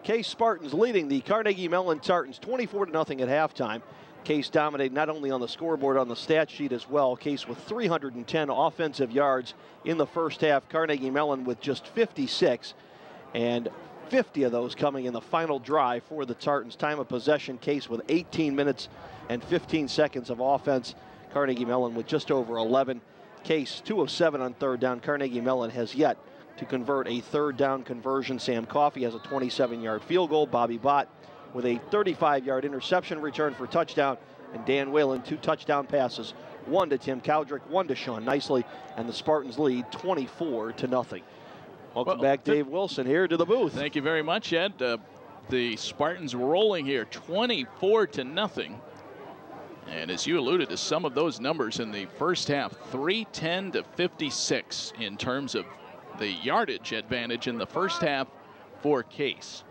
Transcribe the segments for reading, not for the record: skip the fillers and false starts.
Case Spartans leading the Carnegie Mellon Tartans 24-0 at halftime. Case dominated not only on the scoreboard, on the stat sheet as well. Case with 310 offensive yards in the first half. Carnegie Mellon with just 56, and 50 of those coming in the final drive for the Tartans. Time of possession, Case with 18 minutes and 15 seconds of offense. Carnegie Mellon with just over 11. Case 2 of 7 on third down. Carnegie Mellon has yet to convert a third down conversion. Sam Coffey has a 27-yard field goal. Bobby Bott with a 35-yard interception return for touchdown. And Dan Whalen, 2 touchdown passes, 1 to Tim Cowdrick, 1 to Sean Nicely, and the Spartans lead 24-0. Welcome back, Dave Wilson, here to the booth. Thank you very much, Ed. The Spartans rolling here, 24-0. And as you alluded to some of those numbers in the first half, 310 to 56 in terms of the yardage advantage in the first half for Case.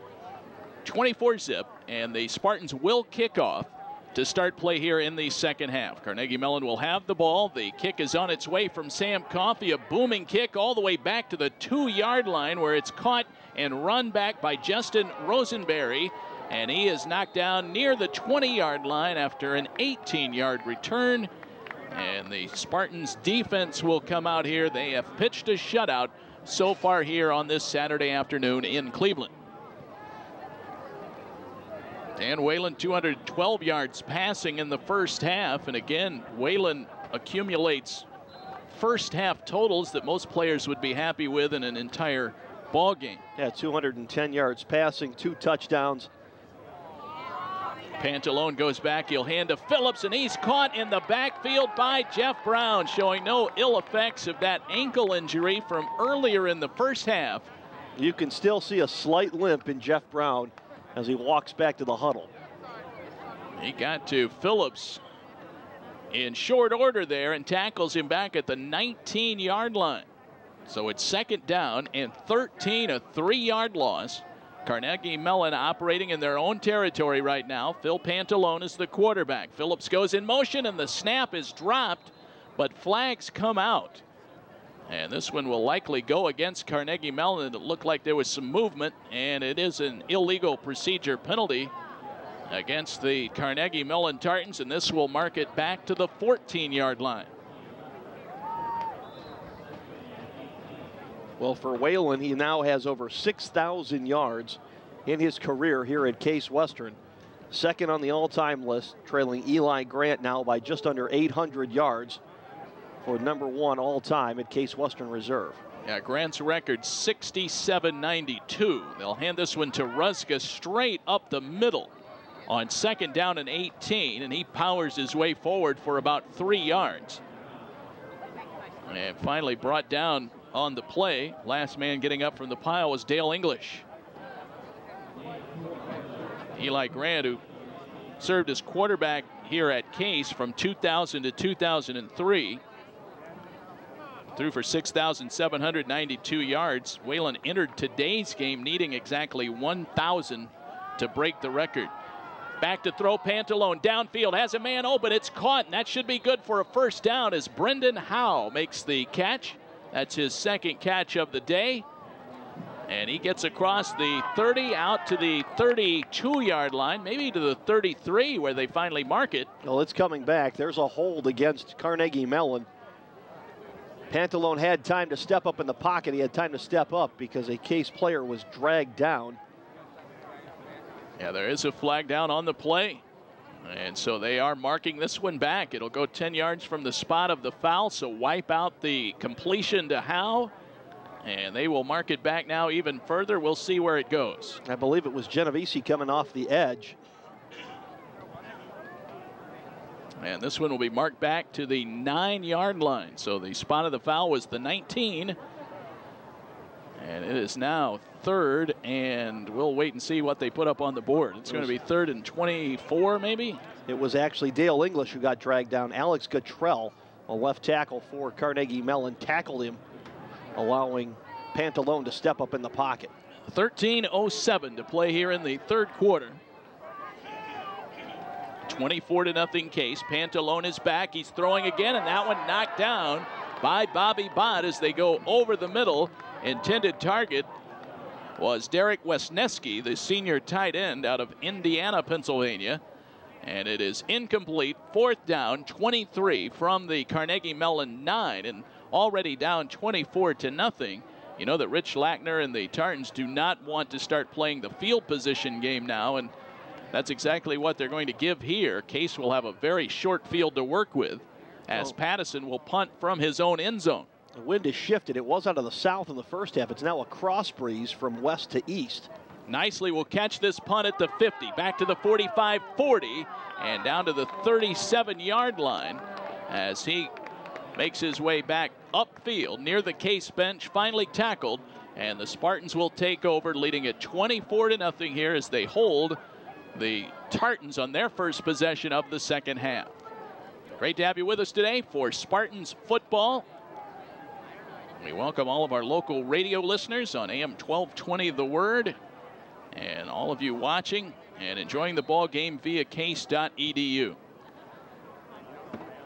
24-0, and the Spartans will kick off to start play here in the second half. Carnegie Mellon will have the ball. The kick is on its way from Sam Coffey, a booming kick all the way back to the 2-yard line, where it's caught and run back by Justin Rosenberry, and he is knocked down near the 20-yard line after an 18-yard return. And the Spartans defense will come out here. They have pitched a shutout so far here on this Saturday afternoon in Cleveland. Dan Whalen, 212 yards passing in the first half. And again, Whalen accumulates first half totals that most players would be happy with in an entire ball game. Yeah, 210 yards passing, 2 touchdowns. Pantalone goes back, he'll hand to Phillips, and he's caught in the backfield by Jeff Brown, showing no ill effects of that ankle injury from earlier in the first half. You can still see a slight limp in Jeff Brown as he walks back to the huddle. He got to Phillips in short order there and tackles him back at the 19-yard line. So it's second down and 13, a 3-yard loss. Carnegie Mellon operating in their own territory right now. Phil Pantalone is the quarterback. Phillips goes in motion, and the snap is dropped, but flags come out. And this one will likely go against Carnegie Mellon. It looked like there was some movement, and it is an illegal procedure penalty against the Carnegie Mellon Tartans, and this will mark it back to the 14-yard line. Well, for Whalen, he now has over 6,000 yards in his career here at Case Western. Second on the all-time list, trailing Eli Grant now by just under 800 yards for #1 all-time at Case Western Reserve. Yeah, Grant's record 67-92. They'll hand this one to Ruska straight up the middle on second down and 18, and he powers his way forward for about 3 yards. And finally brought down on the play. Last man getting up from the pile was Dale English. Eli Grant, who served as quarterback here at Case from 2000 to 2003, threw for 6,792 yards. Whalen entered today's game needing exactly 1,000 to break the record. Back to throw, Pantalone downfield, has a man open, it's caught, and that should be good for a first down as Brendan Howe makes the catch. That's his second catch of the day. And he gets across the 30 out to the 32-yard line, maybe to the 33 where they finally mark it. Well, it's coming back. There's a hold against Carnegie Mellon. Pantalone had time to step up in the pocket. He had time to step up because a Case player was dragged down. Yeah, there is a flag down on the play. And so they are marking this one back. It'll go 10 yards from the spot of the foul, so wipe out the completion to Howe. And they will mark it back now even further. We'll see where it goes. I believe it was Genovese coming off the edge. And this one will be marked back to the 9-yard line. So the spot of the foul was the 19. And it is now third, and we'll wait and see what they put up on the board. It's going to be 3rd and 24, maybe? It was actually Dale English who got dragged down. Alex Guttrell, a left tackle for Carnegie Mellon, tackled him, allowing Pantalone to step up in the pocket. 13:07 to play here in the third quarter. 24-0 Case. Pantalone is back. He's throwing again, and that one knocked down by Bobby Bott as they go over the middle. Intended target was Derek Wesneski, the senior tight end out of Indiana, Pennsylvania. And it is incomplete. 4th down, 23 from the Carnegie Mellon 9, and already down 24-0. You know that Rich Lackner and the Tartans do not want to start playing the field position game now, and that's exactly what they're going to give here. Case will have a very short field to work with as Pattison will punt from his own end zone. The wind has shifted. It was out of the south in the first half. It's now a cross breeze from west to east. Nicely will catch this punt at the 50, back to the 45, 40, and down to the 37-yard line as he makes his way back upfield near the Case bench, finally tackled, and the Spartans will take over, leading at 24-0 here as they hold the Tartans on their first possession of the second half. Great to have you with us today for Spartans football. We welcome all of our local radio listeners on AM 1220 The Word, and all of you watching and enjoying the ball game via case.edu.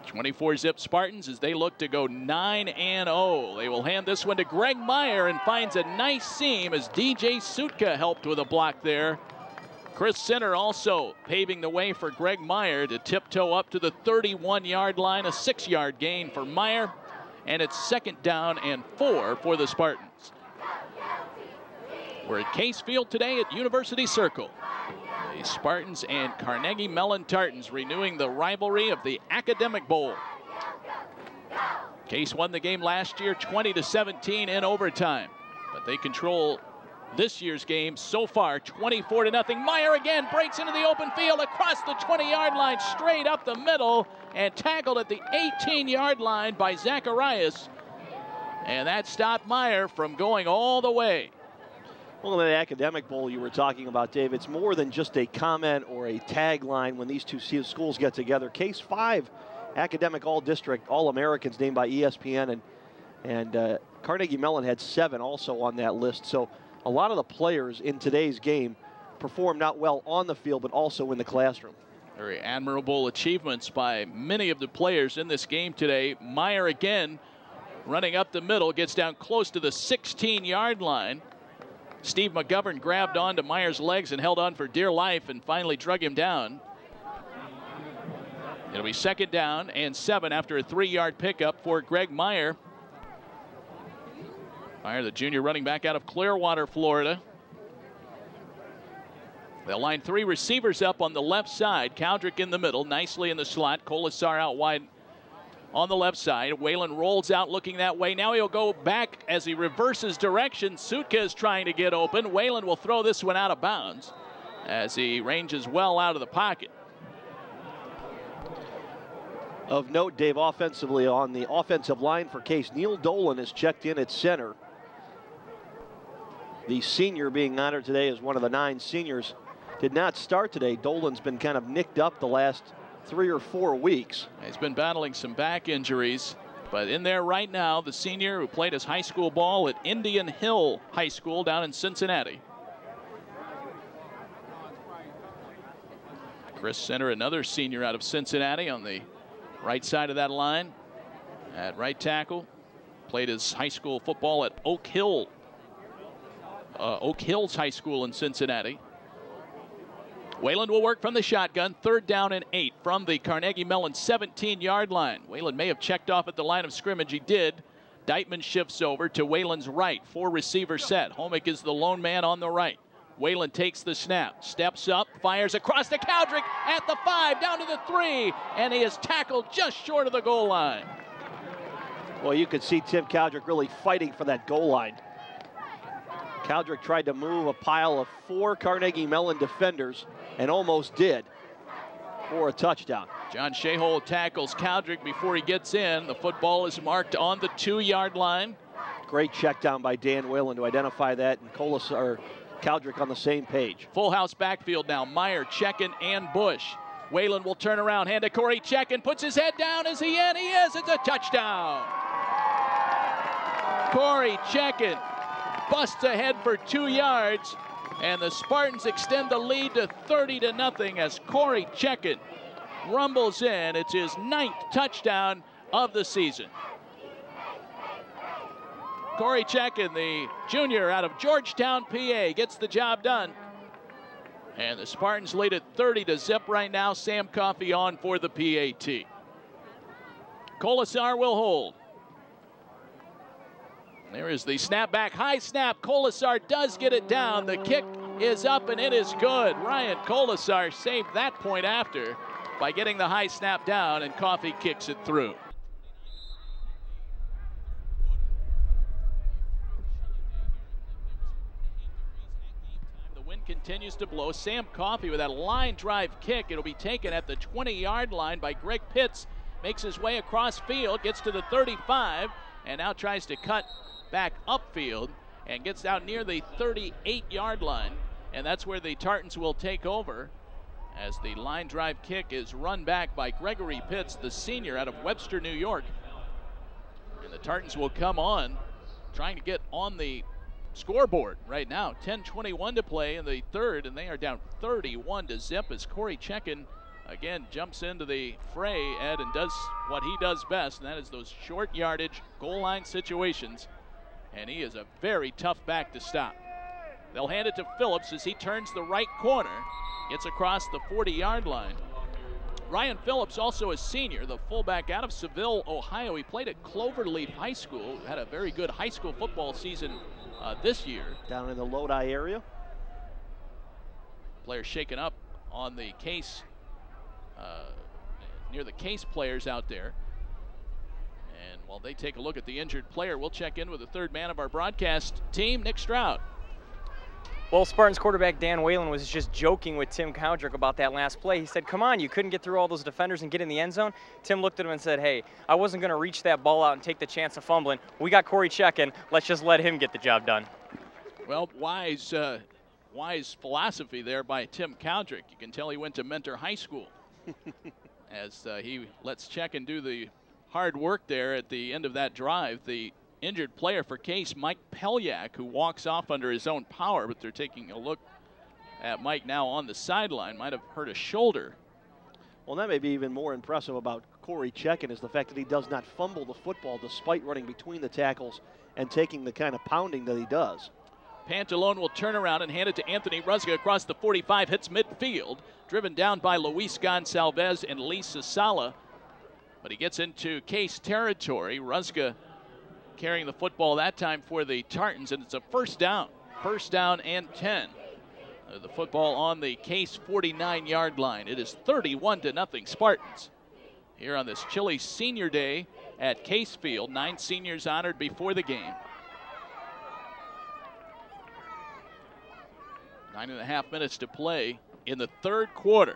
24-zip Spartans as they look to go 9-0. They will hand this one to Greg Meyer and finds a nice seam as DJ Sutka helped with a block there. Chris Center also paving the way for Greg Meyer to tiptoe up to the 31-yard line, a 6-yard gain for Meyer, and it's 2nd down and 4 for the Spartans. We're at Case Field today at University Circle. The Spartans and Carnegie Mellon Tartans renewing the rivalry of the Academic Bowl. Case won the game last year 20-17 in overtime, but they control this year's game so far 24-0. Meyer again breaks into the open field across the 20-yard line, straight up the middle, and tackled at the 18-yard line by Zacharias. And that stopped Meyer from going all the way. Well, in the Academic Bowl you were talking about, Dave, it's more than just a comment or a tagline when these two schools get together. Case 5 Academic All-District All-Americans named by ESPN, and Carnegie Mellon had 7 also on that list. So a lot of the players in today's game performed not well on the field, but also in the classroom. Very admirable achievements by many of the players in this game today. Meyer again running up the middle, gets down close to the 16-yard line. Steve McGovern grabbed onto Meyer's legs and held on for dear life and finally drug him down. It'll be 2nd down and 7 after a 3-yard pickup for Greg Meyer. Meyer, the junior running back out of Clearwater, Florida. They'll line 3 receivers up on the left side. Cowdrick in the middle, nicely in the slot. Colasar out wide on the left side. Whalen rolls out looking that way. Now he'll go back as he reverses direction. Sutka is trying to get open. Whalen will throw this one out of bounds as he ranges well out of the pocket. Of note, Dave, offensively on the offensive line for Case, Neil Dolan is checked in at center. The senior being honored today as one of the 9 seniors. Did not start today. Dolan's been kind of nicked up the last 3 or 4 weeks. He's been battling some back injuries, but in there right now, the senior who played his high school ball at Indian Hill High School down in Cincinnati. Chris Center, another senior out of Cincinnati, on the right side of that line at right tackle. Played his high school football at Oak Hills High School in Cincinnati. Whalen will work from the shotgun. 3rd down and 8 from the Carnegie Mellon 17-yard line. Whalen may have checked off at the line of scrimmage. He did. Deitman shifts over to Whalen's right. 4-receiver set. Homick is the lone man on the right. Whalen takes the snap, steps up, fires across to Cowdrick at the 5, down to the 3, and he is tackled just short of the goal line. Well, you could see Tim Cowdrick really fighting for that goal line. Cowdrick tried to move a pile of 4 Carnegie Mellon defenders and almost did for a touchdown. John Shayhole tackles Cowdrick before he gets in. The football is marked on the 2-yard line. Great check down by Dan Whalen to identify that, and Cowdrick on the same page. Full house backfield now. Meyer, Checken, and Bush. Whalen will turn around, hand to Corey Checken, puts his head down. Is he in? He is. It's a touchdown. Corey Checken busts ahead for 2 yards, and the Spartans extend the lead to 30-0 as Corey Checken rumbles in. It's his 9th touchdown of the season. Corey Checken, the junior out of Georgetown, PA, gets the job done. And the Spartans lead at 30-0 right now. Sam Coffey on for the PAT. Colasar will hold. There is the snap back, high snap. Colasar does get it down. The kick is up and it is good. Ryan Colasar saved that point after by getting the high snap down, and Coffey kicks it through. The wind continues to blow. Sam Coffey with that line drive kick. It'll be taken at the 20-yard line by Greg Pitts. Makes his way across field, gets to the 35, and now tries to cut back upfield and gets out near the 38-yard line. And that's where the Tartans will take over as the line drive kick is run back by Gregory Pitts, the senior out of Webster, New York. And the Tartans will come on, trying to get on the scoreboard right now. 10:21 to play in the third, and they are down 31-0 as Corey Checken again jumps into the fray, Ed, and does what he does best, and that is those short yardage goal line situations. And he is a very tough back to stop. They'll hand it to Phillips as he turns the right corner, gets across the 40-yard line. Ryan Phillips, also a senior, the fullback out of Seville, Ohio. He played at Cloverleaf High School, had a very good high school football season this year. Down in the Lodi area. Player shaken up on the Case, near the Case players out there. And while they take a look at the injured player, we'll check in with the third man of our broadcast team, Nick Stroud. Well, Spartans quarterback Dan Whalen was just joking with Tim Cowdrick about that last play. He said, come on, you couldn't get through all those defenders and get in the end zone. Tim looked at him and said, hey, I wasn't going to reach that ball out and take the chance of fumbling. We got Corey Checken. Let's just let him get the job done. Well, wise philosophy there by Tim Cowdrick. You can tell he went to Mentor High School as he lets Checken do the hard work there at the end of that drive. The injured player for Case, Mike Pelyak, who walks off under his own power, but they're taking a look at Mike now on the sideline. Might have hurt a shoulder. Well, that may be even more impressive about Corey Checken is the fact that he does not fumble the football despite running between the tackles and taking the kind of pounding that he does. Pantalone will turn around and hand it to Anthony Rusga across the 45, hits midfield, driven down by Luis Gonsalves and Lisa Sala. But he gets into Case territory. Rusga carrying the football that time for the Tartans, and it's a first down and 10. The football on the Case 49-yard line. It is 31-0 Spartans here on this chilly senior day at Case Field. 9 seniors honored before the game. 9.5 minutes to play in the third quarter.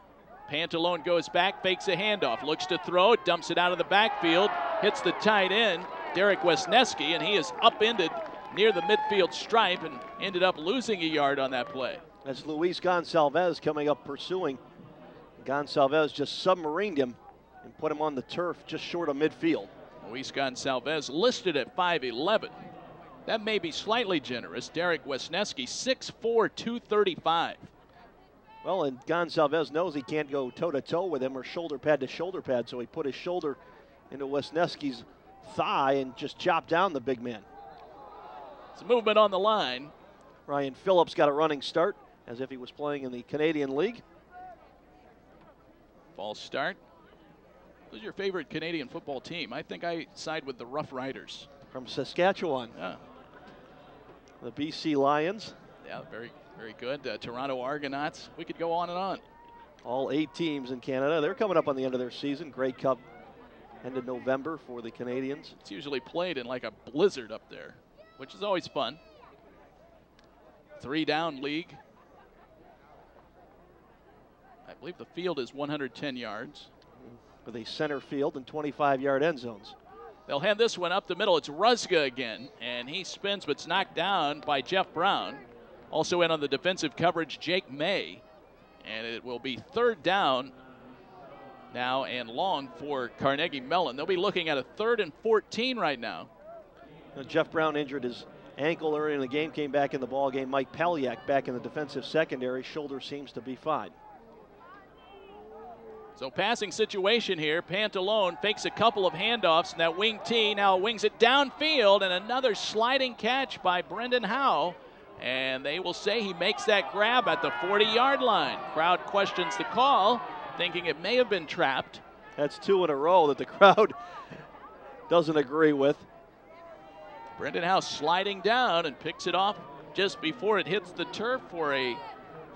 Pantalone goes back, fakes a handoff, looks to throw, dumps it out of the backfield, hits the tight end, Derek Wisniewski, and he is upended near the midfield stripe and ended up losing a yard on that play. That's Luis Gonsalves coming up pursuing. Gonsalves just submarined him and put him on the turf just short of midfield. Luis Gonsalves listed at 5'11". That may be slightly generous. Derek Wisniewski, 6'4", 235. Well, and Gonsalves knows he can't go toe-to-toe with him or shoulder pad to shoulder pad, so he put his shoulder into Wisniewski's thigh and just chopped down the big man. Some movement on the line. Ryan Phillips got a running start as if he was playing in the Canadian League. False start. Who's your favorite Canadian football team? I think I side with the Rough Riders. From Saskatchewan. Yeah. The BC Lions. Yeah, very good. Toronto Argonauts. We could go on and on. All 8 teams in Canada. They're coming up on the end of their season. Grey Cup end of November for the Canadians. It's usually played in like a blizzard up there, which is always fun. 3-down league. I believe the field is 110 yards. With a center field and 25-yard end zones. They'll hand this one up the middle. It's Rusga again, and he spins but's knocked down by Jeff Brown. Also in on the defensive coverage, Jake May. And it will be 3rd down now and long for Carnegie Mellon. They'll be looking at a 3rd and 14 right now. Jeff Brown injured his ankle early in the game, came back in the ball game. Mike Pelyak back in the defensive secondary. Shoulder seems to be fine. So passing situation here. Pantalone fakes a couple of handoffs, and that wing T now wings it downfield, and another sliding catch by Brendan Howe. And they will say he makes that grab at the 40-yard line. Crowd questions the call, thinking it may have been trapped. That's 2 in a row that the crowd doesn't agree with. Brendan Howe sliding down and picks it off just before it hits the turf for a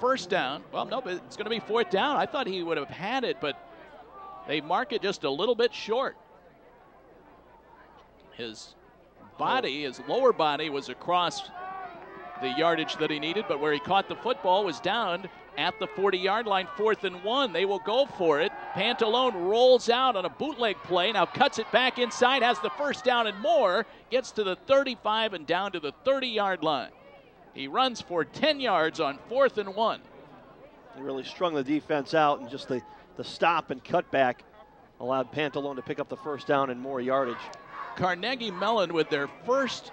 first down. Well, no, but it's going to be 4th down. I thought he would have had it, but they mark it just a little bit short. His body, his lower body was across the yardage that he needed, but where he caught the football was down at the 40-yard line, 4th and 1. They will go for it. Pantalone rolls out on a bootleg play, now cuts it back inside, has the first down and more, gets to the 35 and down to the 30-yard line. He runs for 10 yards on 4th and 1. He really strung the defense out, and just the stop and cutback allowed Pantalone to pick up the first down and more yardage. Carnegie Mellon with their first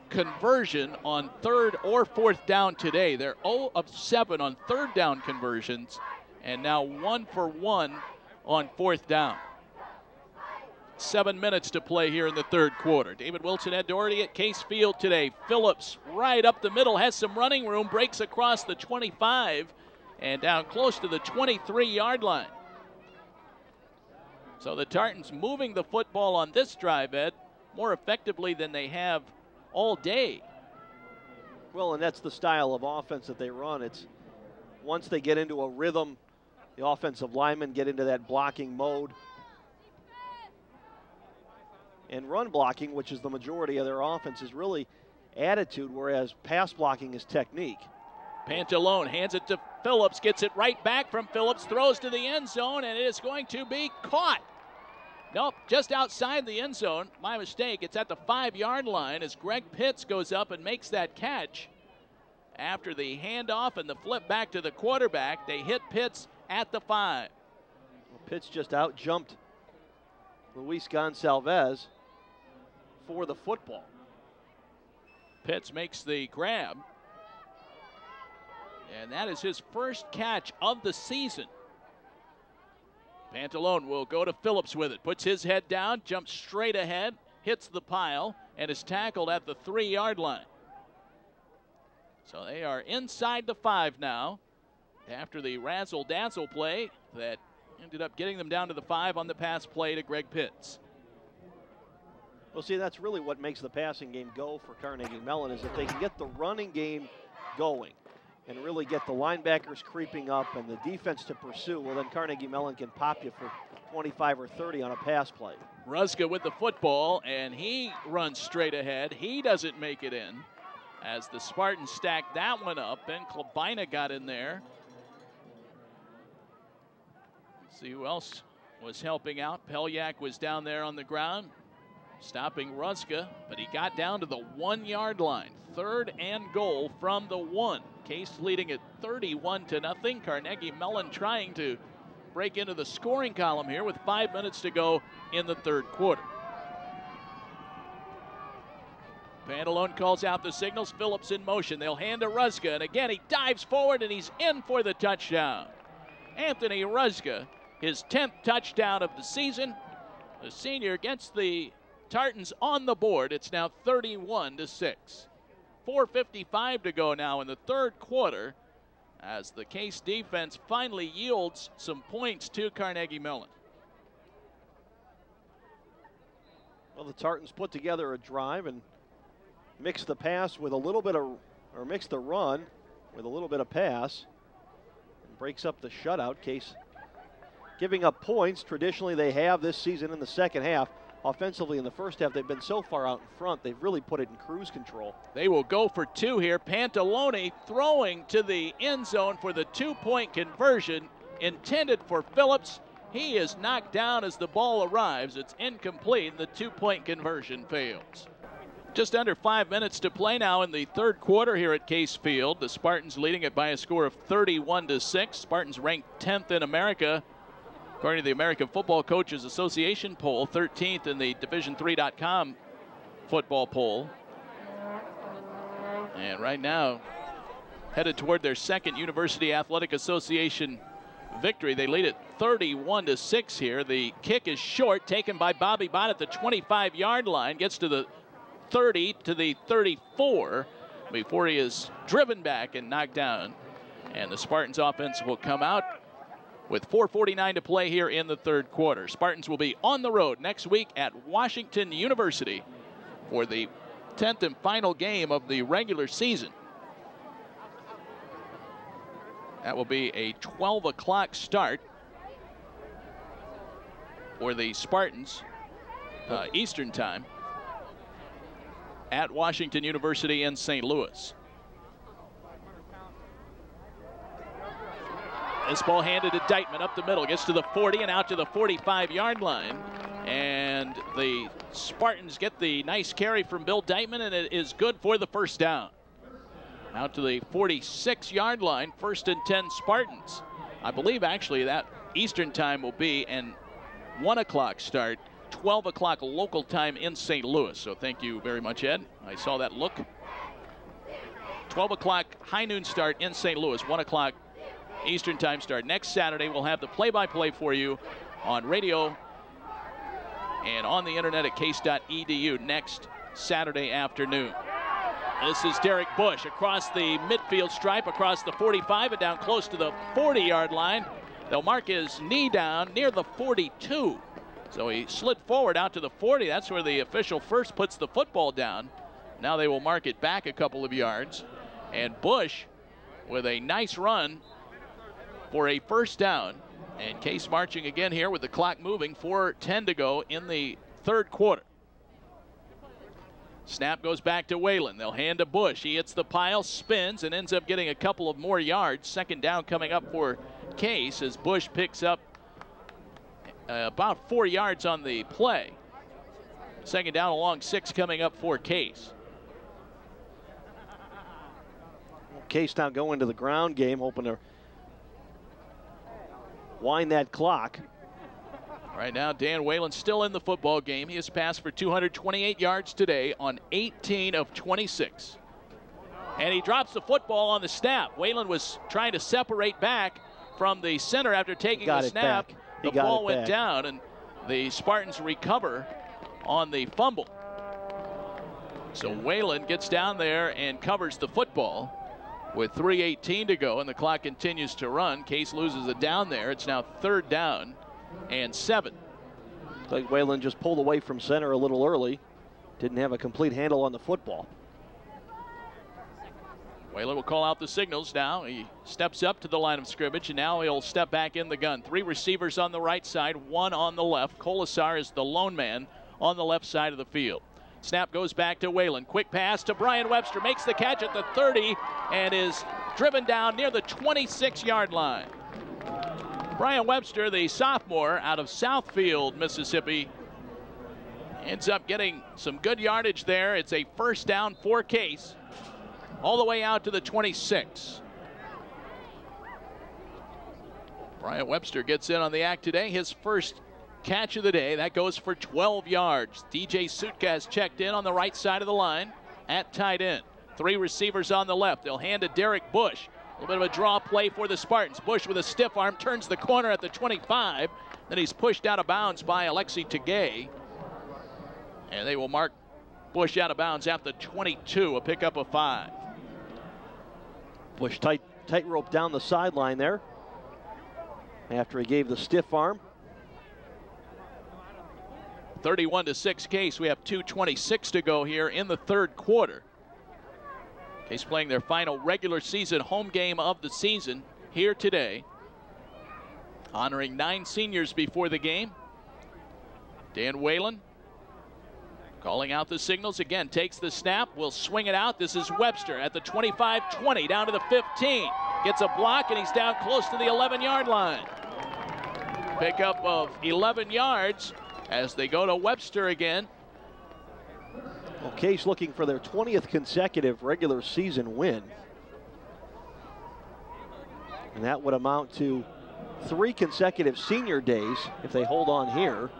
conversion on 3rd or 4th down today. They're 0 of 7 on 3rd down conversions, and now 1 for 1 on 4th down. 7 minutes to play here in the 3rd quarter. David Wilson, Ed Doherty at Case Field today. Phillips right up the middle, has some running room, breaks across the 25 and down close to the 23-yard line. So the Tartans moving the football on this drive, Ed, more effectively than they have all day. Well, and that's the style of offense that they run. It's once they get into a rhythm, the offensive linemen get into that blocking mode. And run blocking, which is the majority of their offense, is really attitude, whereas pass blocking is technique. Pantalone hands it to Phillips, gets it right back from Phillips, throws to the end zone, and it is going to be caught. Nope, just outside the end zone. My mistake. It's at the 5-yard line as Greg Pitts goes up and makes that catch. After the handoff and the flip back to the quarterback, they hit Pitts at the 5. Well, Pitts just out-jumped Luis Gonsalves for the football. Pitts makes the grab. And that is his first catch of the season. Pantalone will go to Phillips with it. Puts his head down, jumps straight ahead, hits the pile, and is tackled at the 3-yard line. So they are inside the 5 now after the razzle-dazzle play that ended up getting them down to the 5 on the pass play to Greg Pitts. Well, see, that's really what makes the passing game go for Carnegie Mellon, is if they can get the running game going and really get the linebackers creeping up and the defense to pursue, well, then Carnegie Mellon can pop you for 25 or 30 on a pass play. Ruska with the football, and he runs straight ahead. He doesn't make it in as the Spartans stacked that one up, and Klabina got in there. Let's see who else was helping out. Pelyak was down there on the ground, stopping Ruska, but he got down to the 1-yard line. 3rd and goal from the 1. Case leading at 31-0. Carnegie Mellon trying to break into the scoring column here with 5 minutes to go in the 3rd quarter. Pantalone calls out the signals. Phillips in motion. They'll hand to Ruska, and again he dives forward and he's in for the touchdown. Anthony Ruska, his 10th touchdown of the season. The senior gets the Tartans on the board. It's now 31-6. 4:55 to go now in the 3rd quarter as the Case defense finally yields some points to Carnegie Mellon. Well, the Tartans put together a drive and mixed the pass with a little bit of, or mixed the run with a little bit of pass, and breaks up the shutout. Case giving up points. Traditionally, they have this season in the second half. Offensively in the first half, they've been so far out in front, they've really put it in cruise control. They will go for 2 here. Pantalone throwing to the end zone for the 2-point conversion intended for Phillips. He is knocked down as the ball arrives. It's incomplete. The 2-point conversion fails. Just under 5 minutes to play now in the 3rd quarter here at Case Field. The Spartans leading it by a score of 31-6. Spartans ranked 10th in America, according to the American Football Coaches Association poll, 13th in the Division3.com football poll. And right now, headed toward their 2nd University Athletic Association victory. They lead it 31-6 here. The kick is short, taken by Bobby Bott at the 25-yard line. Gets to the 30 to the 34 before he is driven back and knocked down. And the Spartans offense will come out with 4:49 to play here in the third quarter. Spartans will be on the road next week at Washington University for the 10th and final game of the regular season. That will be a 12 o'clock start for the Spartans, Eastern time, at Washington University in St. Louis. This ball handed to Deitman up the middle, gets to the 40 and out to the 45-yard line. And the Spartans get the nice carry from Bill Deitman, and it is good for the first down. Out to the 46-yard line, 1st and 10 Spartans. I believe actually that Eastern time will be an 1 o'clock start, 12 o'clock local time in St. Louis. So thank you very much, Ed. I saw that look. 12 o'clock high noon start in St. Louis, 1 o'clock Eastern time start. Next Saturday, we'll have the play-by-play for you on radio and on the internet at case.edu next Saturday afternoon. This is Derek Bush across the midfield stripe, across the 45 and down close to the 40-yard line. They'll mark his knee down near the 42. So he slid forward out to the 40. That's where the official first puts the football down. Now they will mark it back a couple of yards. And Bush with a nice run for a first down. And Case marching again here with the clock moving, 4:10 to go in the third quarter. Snap goes back to Whalen. They'll hand to Bush. He hits the pile, spins, and ends up getting a couple of more yards. Second down coming up for Case as Bush picks up about 4 yards on the play. Second down along 6 coming up for Case. Case now going to the ground game, hoping to wind that clock. Right now, Dan Whalen still in the football game. He has passed for 228 yards today on 18 of 26. And he drops the football on the snap. Whalen was trying to separate back from the center after taking the snap. The ball went down, and the Spartans recover on the fumble. So Whalen gets down there and covers the football with 3:18 to go, and the clock continues to run. Case loses it down there. It's now 3rd down and 7. Like Whalen just pulled away from center a little early. Didn't have a complete handle on the football. Whalen will call out the signals now. He steps up to the line of scrimmage, and now he'll step back in the gun. 3 receivers on the right side, 1 on the left. Colasar is the lone man on the left side of the field. Snap goes back to Whalen. Quick pass to Brian Webster. Makes the catch at the 30 and is driven down near the 26-yard line. Brian Webster, the sophomore out of Southfield, Mississippi, ends up getting some good yardage there. It's a first down for Case, all the way out to the 26. Brian Webster gets in on the act today. His first catch of the day. That goes for 12 yards. DJ Sutka has checked in on the right side of the line at tight end. 3 receivers on the left. They'll hand to Derek Bush. A little bit of a draw play for the Spartans. Bush with a stiff arm turns the corner at the 25. Then he's pushed out of bounds by Alexi Tagay. And they will mark Bush out of bounds at the 22, a pickup of 5. Bush tightrope down the sideline there after he gave the stiff arm. 31-6 Case. We have 2:26 to go here in the third quarter. Case playing their final regular season home game of the season here today. Honoring 9 seniors before the game. Dan Whalen calling out the signals again, takes the snap, will swing it out. This is Webster at the 25-20 down to the 15. Gets a block and he's down close to the 11-yard line. Pickup of 11 yards as they go to Webster again. Well, Case looking for their 20th consecutive regular season win. And that would amount to 3 consecutive senior days if they hold on here.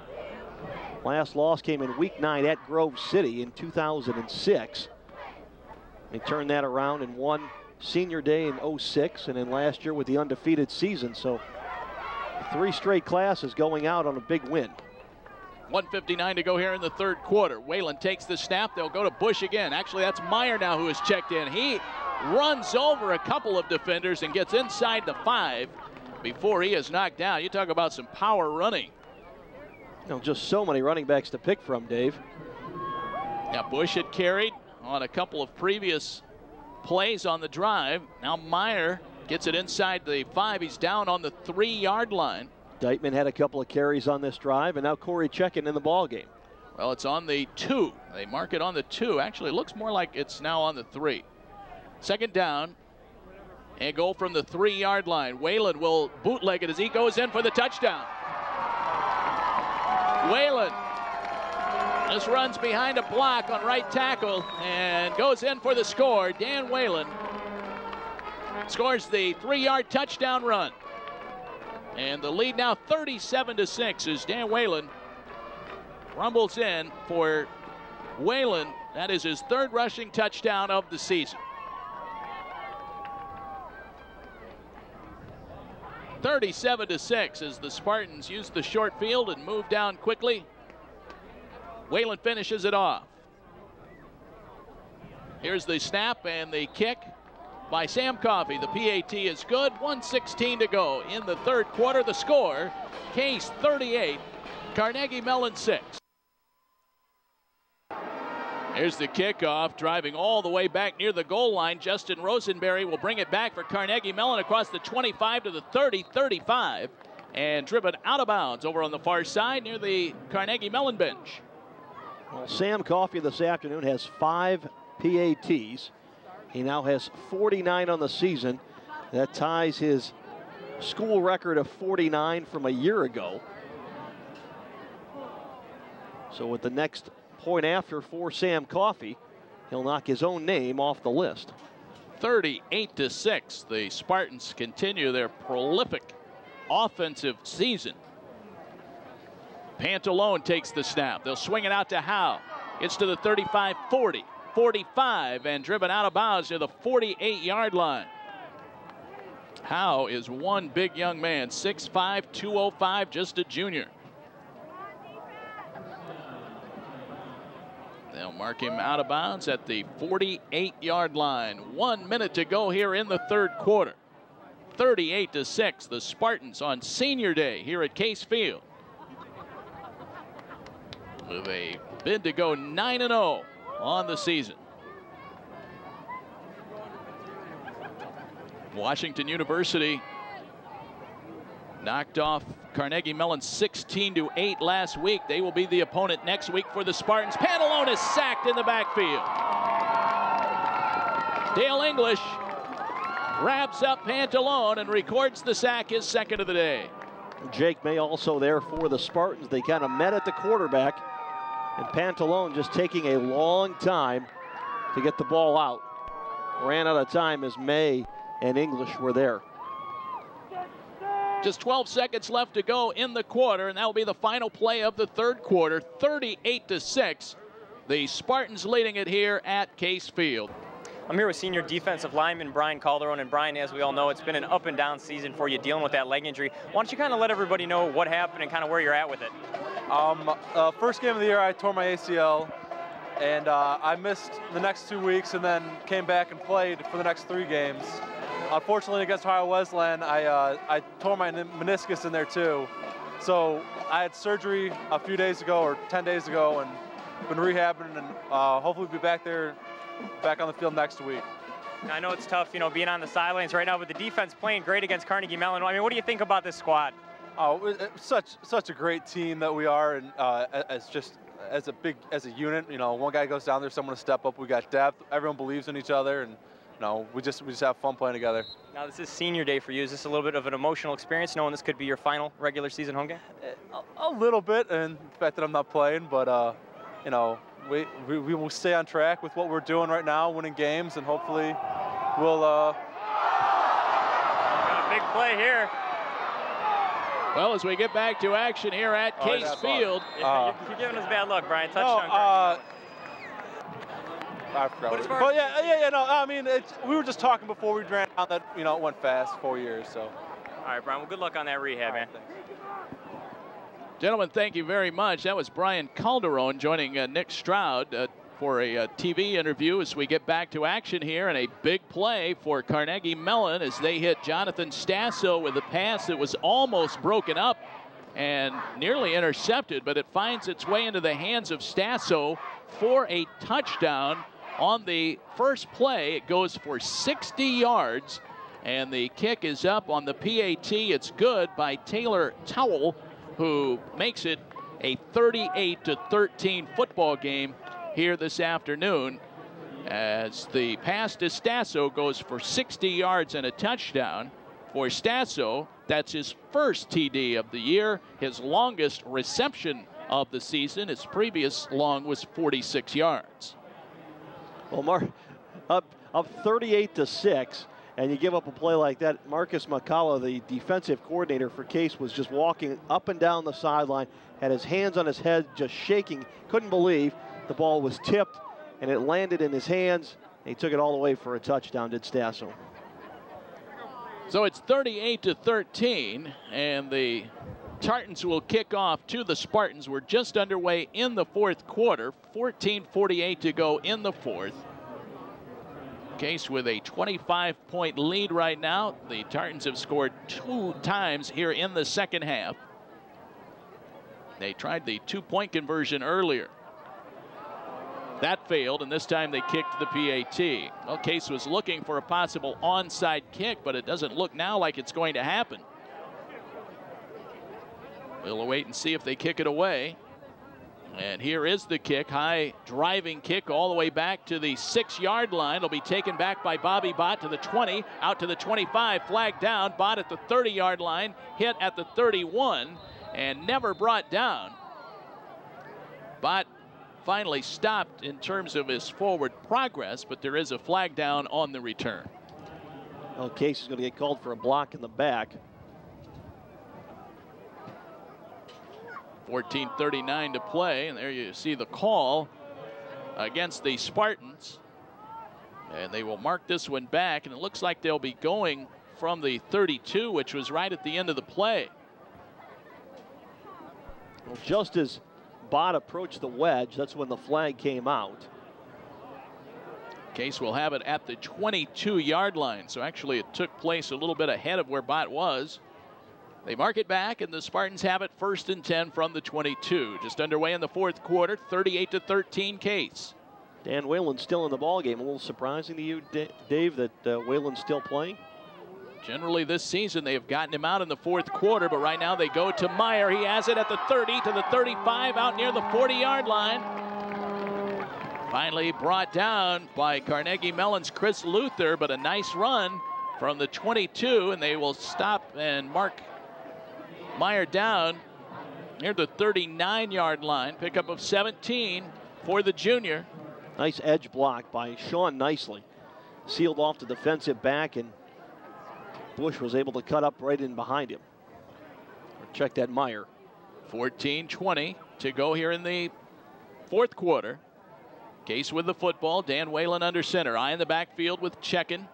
Last loss came in week 9 at Grove City in 2006. They turned that around and won senior day in 06 and then last year with the undefeated season. So 3 straight classes going out on a big win. 1:59 to go here in the third quarter. Whalen takes the snap. They'll go to Bush again. Actually, that's Meyer now who has checked in. He runs over a couple of defenders and gets inside the 5 before he is knocked down. You talk about some power running. You know, just so many running backs to pick from, Dave. Yeah, Bush had carried on a couple of previous plays on the drive. Now Meyer gets it inside the 5. He's down on the 3-yard line. Deitman had a couple of carries on this drive, and now Corey Checken in the ball game. Well, it's on the 2. They mark it on the 2. Actually, it looks more like it's now on the 3. Second down, and goal from the 3-yard line. Whalen will bootleg it as he goes in for the touchdown. Whalen just runs behind a block on right tackle and goes in for the score. Dan Whalen scores the 3-yard touchdown run. And the lead now 37-6 as Dan Whalen rumbles in for Whalen. That is his 3rd rushing touchdown of the season. 37-6 as the Spartans use the short field and move down quickly. Whalen finishes it off. Here's the snap and the kick by Sam Coffey. The PAT is good. 1:16 to go in the third quarter. The score, Case 38, Carnegie Mellon 6. Here's the kickoff, driving all the way back near the goal line. Justin Rosenberry will bring it back for Carnegie Mellon across the 25 to the 30, 35, and driven out of bounds over on the far side near the Carnegie Mellon bench. Well, Sam Coffey this afternoon has 5 PATs. He now has 49 on the season. That ties his school record of 49 from a year ago. So with the next point after for Sam Coffey, he'll knock his own name off the list. 38-6. The Spartans continue their prolific offensive season. Pantalone takes the snap. They'll swing it out to Howe. It's to the 35, 40, 45, and driven out of bounds near the 48-yard line. Howe is one big young man, 6'5", 205, just a junior. They'll mark him out of bounds at the 48-yard line. 1 minute to go here in the third quarter. 38-6, the Spartans on senior day here at Case Field, with a bid to go 9-0 on the season. Washington University knocked off Carnegie Mellon 16-8 last week. They will be the opponent next week for the Spartans. Pantalone is sacked in the backfield. Dale English wraps up Pantalone and records the sack, his second of the day. Jake May also there for the Spartans. They kind of met at the quarterback, and Pantalone just taking a long time to get the ball out. Ran out of time as May and English were there. Just 12 seconds left to go in the quarter, and that will be the final play of the third quarter. 38-6. The Spartans leading it here at Case Field. I'm here with senior defensive lineman Brian Calderon. And Brian, as we all know, it's been an up and down season for you dealing with that leg injury. Why don't you kind of let everybody know what happened and kind of where you're at with it? First game of the year, I tore my ACL, and I missed the next 2 weeks and then came back and played for the next 3 games. Unfortunately, against Ohio Wesleyan, I tore my meniscus in there too. So I had surgery a few days ago, or 10 days ago, and been rehabbing, and hopefully be back on the field next week. I know it's tough, you know, being on the sidelines right now, but the defense playing great against Carnegie Mellon. I mean, what do you think about this squad? Oh, it's such a great team that we are, and as a unit, you know, one guy goes down there, someone to step up. We got depth. Everyone believes in each other, and we just have fun playing together. Now, this is senior day for you. Is this a little bit of an emotional experience, knowing this could be your final regular season home game? A little bit, and the fact that I'm not playing, but you know, we will stay on track with what we're doing right now, winning games, and hopefully we'll. Got a big play here. Well, as we get back to action here at Case Field. You're giving us bad luck, Brian. Touchdown. I forgot. But yeah, no, I mean, we were just talking before we ran down that, you know, it went fast, 4 years, so. All right, Brian, well, good luck on that rehab, man. Thanks. Gentlemen, thank you very much. That was Brian Calderon joining Nick Stroud for a TV interview as we get back to action here, and a big play for Carnegie Mellon as they hit Jonathan Stasso with a pass that was almost broken up and nearly intercepted, but it finds its way into the hands of Stasso for a touchdown. On the first play, it goes for 60 yards, and the kick is up on the PAT. It's good by Taylor Towell, who makes it a 38-13 football game here this afternoon, as the pass to Stasso goes for 60 yards and a touchdown. For Stasso, that's his first TD of the year, his longest reception of the season. His previous long was 46 yards. Well, Mark, up 38-6, and you give up a play like that. Marcus McCullough, the defensive coordinator for Case, was just walking up and down the sideline, had his hands on his head, just shaking, couldn't believe the ball was tipped, and it landed in his hands. He took it all the way for a touchdown, did Stasso. So it's 38-13, and the Tartans will kick off to the Spartans. We're just underway in the fourth quarter, 14:48 to go in the fourth. Case with a 25-point lead right now. The Tartans have scored 2 times here in the second half. They tried the 2-point conversion earlier. That failed, and this time they kicked the PAT. Well, Case was looking for a possible onside kick, but it doesn't look now like it's going to happen. We'll wait and see if they kick it away. And here is the kick, high driving kick all the way back to the 6-yard line. It'll be taken back by Bobby Bott to the 20, out to the 25, flag down. Bott at the 30-yard line, hit at the 31, and never brought down. Bott finally stopped in terms of his forward progress, but there is a flag down on the return. Well, Case is going to get called for a block in the back. 14:39 to play, and there you see the call against the Spartans. And they will mark this one back, and it looks like they'll be going from the 32, which was right at the end of the play. Well, just as Bott approached the wedge, that's when the flag came out. Case will have it at the 22-yard line, so actually it took place a little bit ahead of where Bott was. They mark it back, and the Spartans have it 1st and 10 from the 22. Just underway in the fourth quarter, 38-13 Case. Dan Whalen's still in the ballgame. A little surprising to you, Dave, that Whalen's still playing? Generally this season they have gotten him out in the fourth quarter, but right now they go to Meyer. He has it at the 30 to the 35, out near the 40-yard line. Finally brought down by Carnegie Mellon's Chris Luther, but a nice run from the 22, and they will stop and mark Meyer down near the 39-yard line. Pickup of 17 for the junior. Nice edge block by Sean Nicely. Sealed off the defensive back, and Bush was able to cut up right in behind him. Check that Meyer. 14:20 to go here in the fourth quarter. Case with the football. Dan Whalen under center. Eye in the backfield with Chekin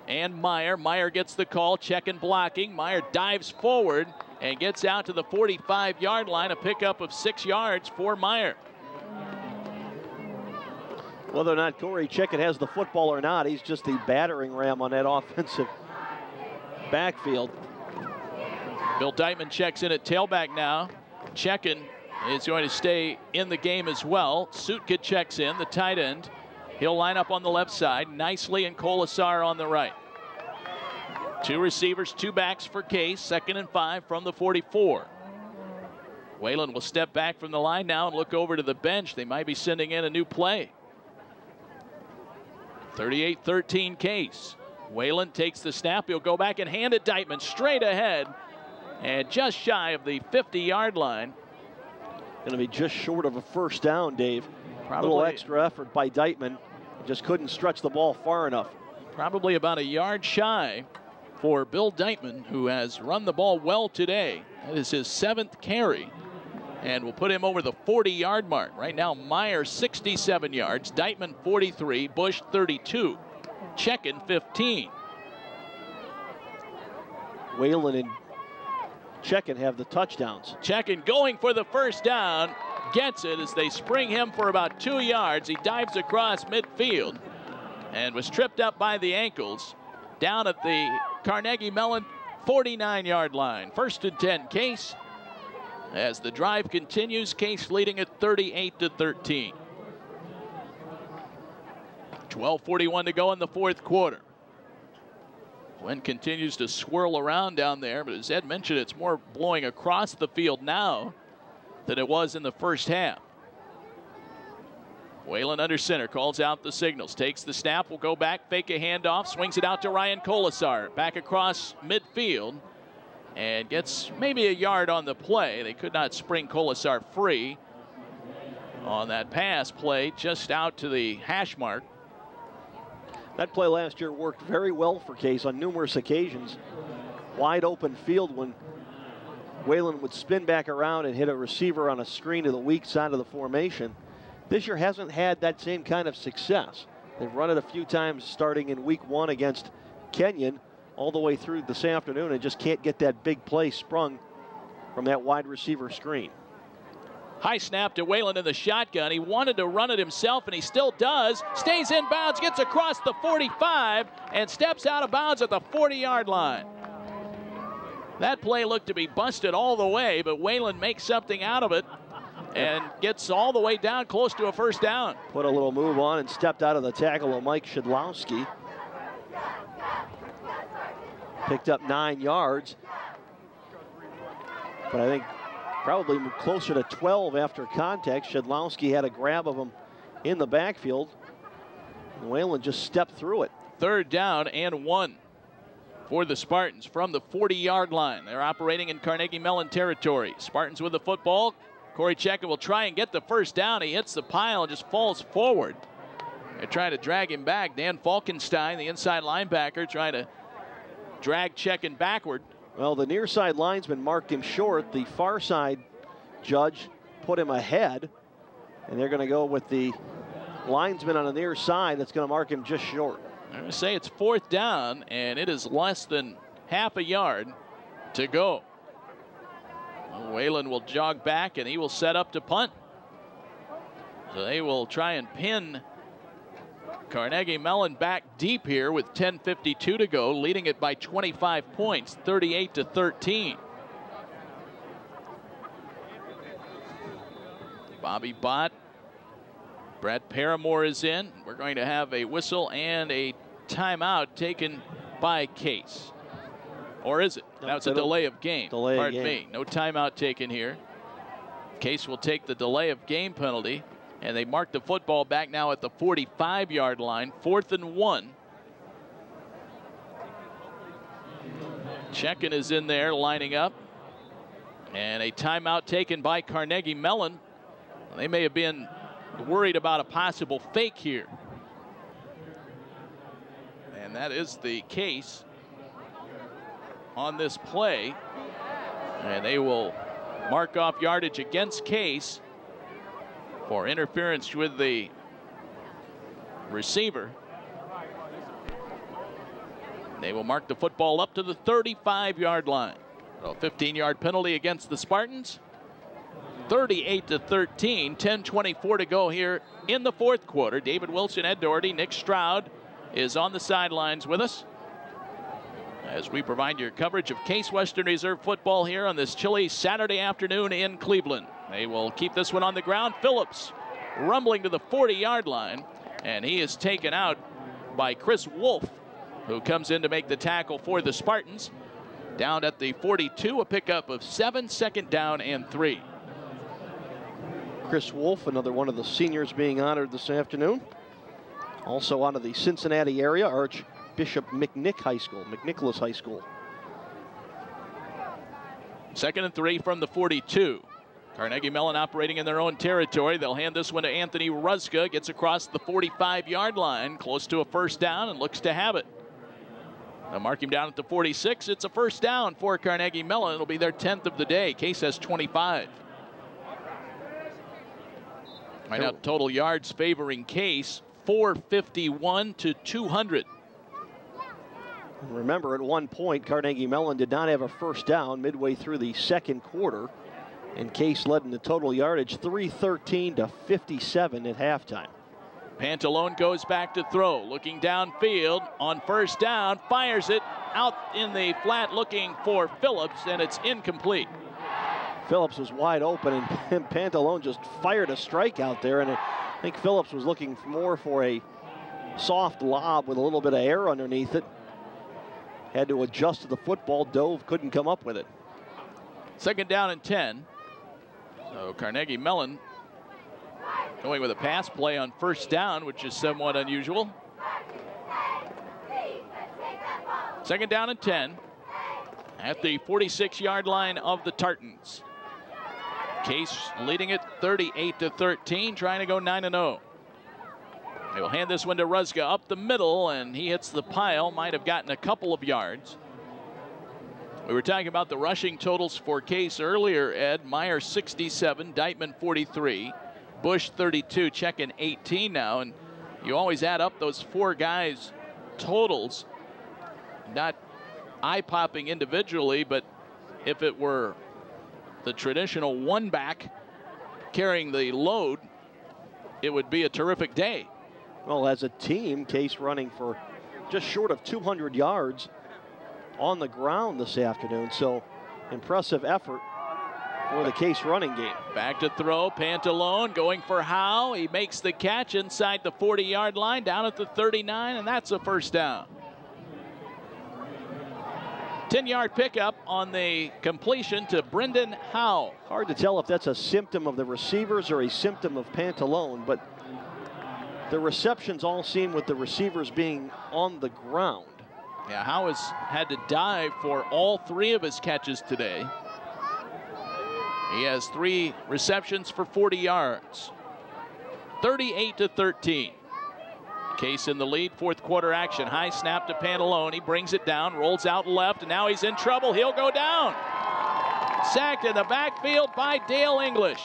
and Meyer. Meyer gets the call. Chekin blocking. Meyer dives forward and gets out to the 45-yard line. A pickup of 6 yards for Meyer. Whether or not Corey Chekin has the football or not, he's just the battering ram on that offensive backfield. Bill Deitman checks in at tailback now. Chekin is going to stay in the game as well. Sutka checks in, the tight end. He'll line up on the left side. Nicely and Colasar on the right. 2 receivers, 2 backs for Case. 2nd and 5 from the 44. Whalen will step back from the line now and look over to the bench. They might be sending in a new play. 38-13 Case. Whalen takes the snap. He'll go back and hand it Deitman straight ahead and just shy of the 50-yard line. Going to be just short of a first down, Dave. Probably a little extra effort by Deitman. Just couldn't stretch the ball far enough. Probably about a yard shy for Bill Deitman, who has run the ball well today. That is his 7th carry, and will put him over the 40-yard mark. Right now, Meyer 67 yards, Deitman 43, Bush 32, Chekin 15. Whalen and Chekin have the touchdowns. Chekin going for the first down, gets it as they spring him for about 2 yards. He dives across midfield and was tripped up by the ankles down at the Carnegie Mellon 49-yard line. 1st and 10, Case. As the drive continues, Case leading at 38-13. 12:41 to go in the 4th quarter. Wind continues to swirl around down there, but as Ed mentioned, it's more blowing across the field now than it was in the first half. Whalen under center, calls out the signals, takes the snap, will go back, fake a handoff, swings it out to Ryan Colasar, back across midfield, and gets maybe a yard on the play. They could not spring Colasar free on that pass play, just out to the hash mark. That play last year worked very well for Case on numerous occasions. Wide open field when Whalen would spin back around and hit a receiver on a screen to the weak side of the formation. This year hasn't had that same kind of success. They've run it a few times starting in week 1 against Kenyon all the way through this afternoon and just can't get that big play sprung from that wide receiver screen. High snap to Whalen in the shotgun. He wanted to run it himself, and he still does. Stays in bounds, gets across the 45, and steps out of bounds at the 40-yard line. That play looked to be busted all the way, but Whalen makes something out of it and gets all the way down close to a first down. Put a little move on and stepped out of the tackle of Mike Shedlowski. Picked up 9 yards. But I think probably closer to 12 after contact. Shedlowski had a grab of him in the backfield. And Whalen just stepped through it. 3rd down and 1 for the Spartans from the 40-yard line. They're operating in Carnegie Mellon territory. Spartans with the football. Corey Chekin will try and get the first down. He hits the pile and just falls forward. They're trying to drag him back. Dan Falkenstein, the inside linebacker, trying to drag Chekin backward. Well, the near side linesman marked him short. The far side judge put him ahead. And they're going to go with the linesman on the near side that's going to mark him just short. I'm going to say it's 4th down, and it is less than half a yard to go. Whalen will jog back, and he will set up to punt. So they will try and pin Carnegie Mellon back deep here with 10:52 to go, leading it by 25 points, 38-13. Bobby Bott, Brad Paramore is in. We're going to have a whistle and a timeout taken by Case. Or is it? No, That's a delay of game. Pardon me. No timeout taken here. Case will take the delay of game penalty. And they mark the football back now at the 45-yard line, 4th and 1. Chekin is in there lining up. And a timeout taken by Carnegie Mellon. They may have been worried about a possible fake here. And that is the case on this play. And they will mark off yardage against Case for interference with the receiver. They will mark the football up to the 35-yard line. So 15-yard penalty against the Spartans. 38-13, 10:24 to go here in the 4th quarter. David Wilson, Ed Doherty, Nick Stroud is on the sidelines with us as we provide your coverage of Case Western Reserve football here on this chilly Saturday afternoon in Cleveland. They will keep this one on the ground. Phillips rumbling to the 40-yard line, and he is taken out by Chris Wolf, who comes in to make the tackle for the Spartans. Down at the 42, a pickup of 7, 2nd down and 3. Chris Wolf, another one of the seniors being honored this afternoon. Also out of the Cincinnati area, Archbishop McNicholas High School. 2nd and 3 from the 42. Carnegie Mellon operating in their own territory. They'll hand this one to Anthony Ruska. Gets across the 45-yard line, close to a first down, and looks to have it. They'll mark him down at the 46. It's a first down for Carnegie Mellon. It'll be their 10th of the day. Case has 25. Right now, total yards favoring Case, 451 to 200. Remember, at one point, Carnegie Mellon did not have a first down midway through the second quarter, and Case led in the total yardage 313 to 57 at halftime. Pantalone goes back to throw, looking downfield on first down, fires it out in the flat looking for Phillips, and it's incomplete. Phillips was wide open, and Pantalone just fired a strike out there, and I think Phillips was looking more for a soft lob with a little bit of air underneath it. Had to adjust to the football, dove, couldn't come up with it. 2nd down and 10. So Carnegie Mellon going with a pass play on first down, which is somewhat unusual. 2nd down and 10 at the 46-yard line of the Tartans. Case leading it 38 to 13, trying to go 9-0. They will hand this one to Ruzga up the middle, and he hits the pile. Might have gotten a couple of yards. We were talking about the rushing totals for Case earlier, Ed. Meyer 67, Deitman 43, Bush 32, checking 18 now. And you always add up those 4 guys' totals. Not eye-popping individually, but if it were the traditional one back carrying the load, it would be a terrific day. Well, as a team, Case running for just short of 200 yards on the ground this afternoon. So impressive effort for the Case running game. Back to throw, Pantalone going for Howe. He makes the catch inside the 40-yard line, down at the 39, and that's a first down. 10-yard pickup on the completion to Brendan Howe. Hard to tell if that's a symptom of the receivers or a symptom of Pantalone, but the receptions all seem with the receivers being on the ground. Yeah, Howe has had to dive for all 3 of his catches today. He has 3 receptions for 40 yards. 38 to 13. Case in the lead, 4th quarter action. High snap to Pantalone. He brings it down, rolls out left, and now he's in trouble. He'll go down. Sacked in the backfield by Dale English.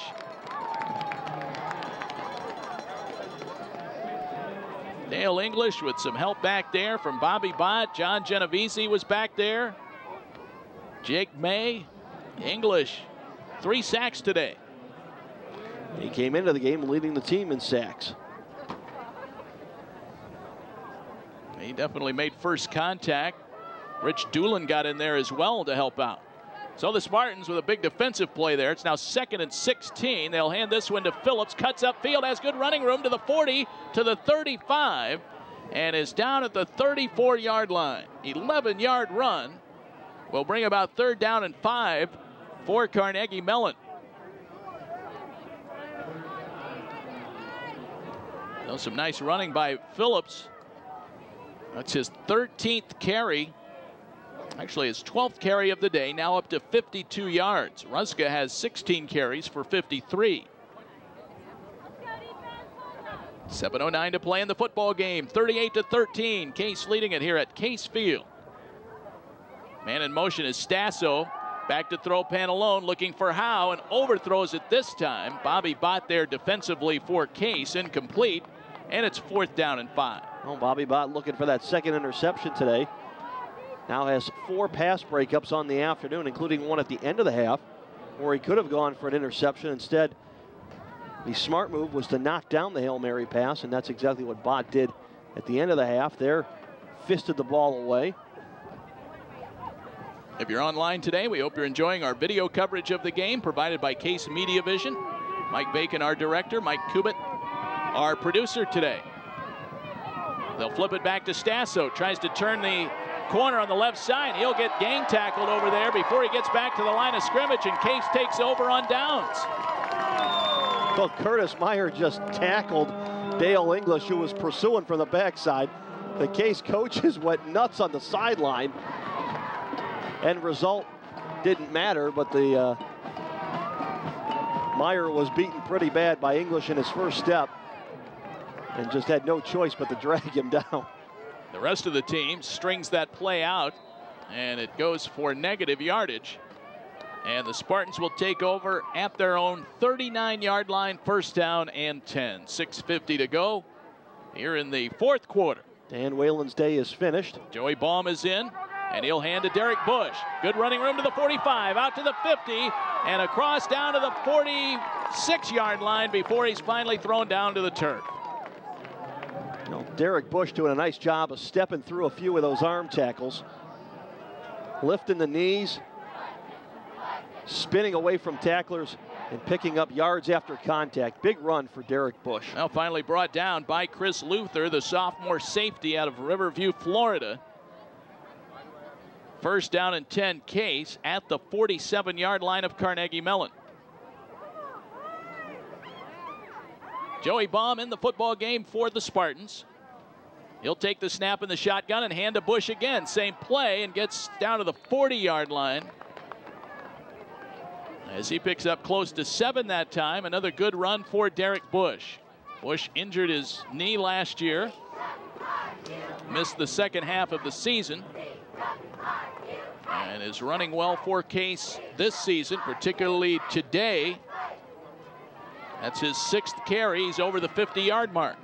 Dale English with some help back there from Bobby Bott. John Genovese was back there. Jake May. English, 3 sacks today. He came into the game leading the team in sacks. He definitely made first contact. Rich Doolin got in there as well to help out. So the Spartans with a big defensive play there. It's now 2nd and 16. They'll hand this one to Phillips. Cuts upfield, has good running room to the 40, to the 35, and is down at the 34-yard line. 11-yard run will bring about 3rd down and 5 for Carnegie Mellon. So some nice running by Phillips. That's his 13th carry. Actually, his 12th carry of the day, now up to 52 yards. Ruzga has 16 carries for 53. 7:09 to play in the football game. 38 to 13. Case leading it here at Case Field. Man in motion is Stasso. Back to throw, Pantalone looking for Howe, and overthrows it this time. Bobby Bott there defensively for Case, incomplete, and it's 4th down and 5. Well, Bobby Bott looking for that 2nd interception today. Now has 4 pass breakups on the afternoon, including one at the end of the half, where he could have gone for an interception. Instead, the smart move was to knock down the Hail Mary pass, and that's exactly what Bott did at the end of the half there. Fisted the ball away. If you're online today, we hope you're enjoying our video coverage of the game provided by Case Media Vision. Mike Bacon, our director, Mike Kubit, our producer today. They'll flip it back to Stasso, tries to turn the corner on the left side. He'll get gang tackled over there before he gets back to the line of scrimmage, and Case takes over on downs. Well, Curtis Meyer just tackled Dale English, who was pursuing from the backside. The Case coaches went nuts on the sideline. End result didn't matter, but the Meyer was beaten pretty bad by English in his first step and just had no choice but to drag him down. The rest of the team strings that play out, and it goes for negative yardage. And the Spartans will take over at their own 39-yard line, 1st down and 10. 6:50 to go here in the 4th quarter. Dan Whalen's day is finished. Joey Baum is in, and he'll hand to Derek Bush. Good running room to the 45, out to the 50, and across down to the 46-yard line before he's finally thrown down to the turf. You know, Derek Bush doing a nice job of stepping through a few of those arm tackles. Lifting the knees, spinning away from tacklers, and picking up yards after contact. Big run for Derek Bush. Now finally brought down by Chris Luther, the sophomore safety out of Riverview, Florida. First down and 10 Case at the 47-yard line of Carnegie Mellon. Joey Baum in the football game for the Spartans. He'll take the snap in the shotgun and hand to Bush again. Same play, and gets down to the 40-yard line. As he picks up close to 7 that time. Another good run for Derek Bush. Bush injured his knee last year. Missed the second half of the season. And is running well for Case this season, particularly today. That's his 6th carry. He's over the 50-yard mark.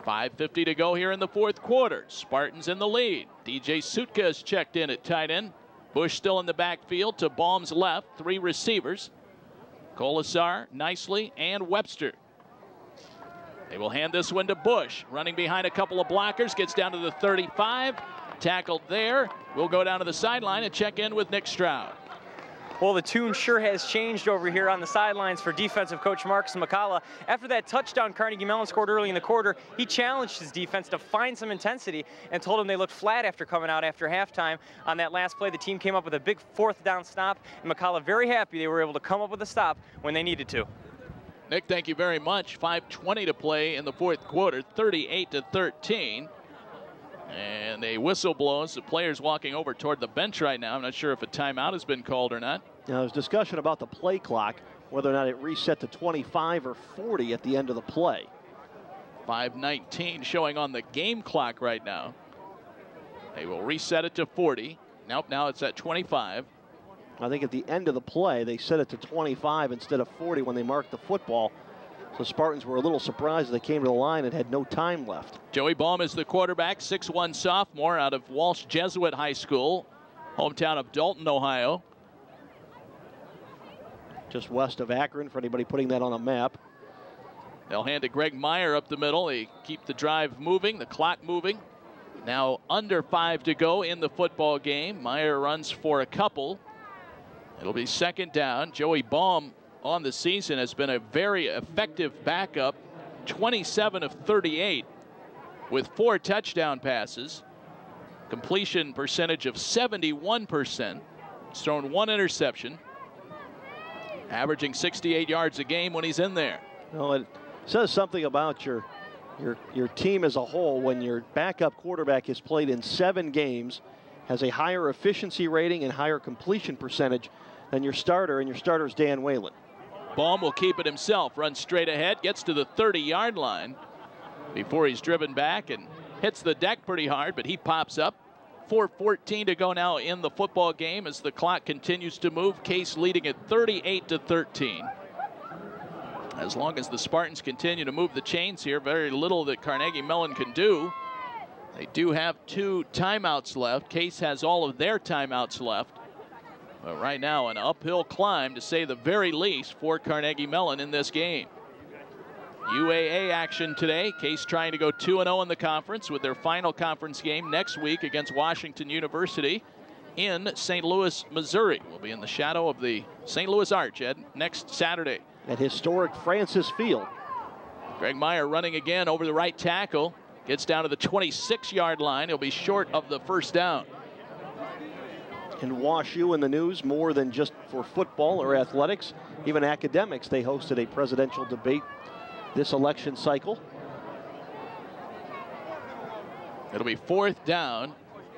5:50 to go here in the 4th quarter. Spartans in the lead. DJ Sutka is checked in at tight end. Bush still in the backfield to Baum's left. 3 receivers. Colasar, Nicely, and Webster. They will hand this one to Bush. Running behind a couple of blockers. Gets down to the 35. Tackled there. We'll go down to the sideline and check in with Nick Stroud. Well, the tune sure has changed over here on the sidelines for defensive coach Marcus McCullough. After that touchdown Carnegie Mellon scored early in the quarter, he challenged his defense to find some intensity and told them they looked flat after coming out after halftime. On that last play, the team came up with a big 4th down stop, and McCullough very happy they were able to come up with a stop when they needed to. Nick, thank you very much. 5:20 to play in the 4th quarter, 38-13. And a whistle blows. The players walking over toward the bench right now. I'm not sure if a timeout has been called or not. Now, there's discussion about the play clock, whether or not it reset to 25 or 40 at the end of the play. 5:19 showing on the game clock right now. They will reset it to 40. Nope, now it's at 25. I think at the end of the play, they set it to 25 instead of 40 when they marked the football. So Spartans were a little surprised they came to the line and had no time left. Joey Baum is the quarterback, 6'1" sophomore out of Walsh Jesuit High School, hometown of Dalton, Ohio. Just west of Akron for anybody putting that on a map. They'll hand to Greg Meyer up the middle. They keep the drive moving, the clock moving. Now under 5 to go in the football game. Meyer runs for a couple. It'll be 2nd down. Joey Baum on the season has been a very effective backup, 27 of 38 with 4 touchdown passes, completion percentage of 71%. He's thrown 1 interception, averaging 68 yards a game when he's in there. Well, it says something about your team as a whole when your backup quarterback has played in 7 games, has a higher efficiency rating and higher completion percentage than your starter, and your starter is Dan Whalen. Baum will keep it himself, runs straight ahead, gets to the 30-yard line before he's driven back and hits the deck pretty hard, but he pops up. 4:14 to go now in the football game as the clock continues to move. Case leading at 38-13. As long as the Spartans continue to move the chains here, very little that Carnegie Mellon can do. They do have 2 timeouts left. Case has all of their timeouts left. But right now, an uphill climb, to say the very least, for Carnegie Mellon in this game. UAA action today. Case trying to go 2-0 in the conference with their final conference game next week against Washington University in St. Louis, Missouri. We'll be in the shadow of the St. Louis Arch, Ed, next Saturday. At historic Francis Field. Greg Meyer running again over the right tackle. Gets down to the 26-yard line. He'll be short of the 1st down. And WashU in the news more than just for football or athletics, even academics. They hosted a presidential debate this election cycle. It'll be 4th down,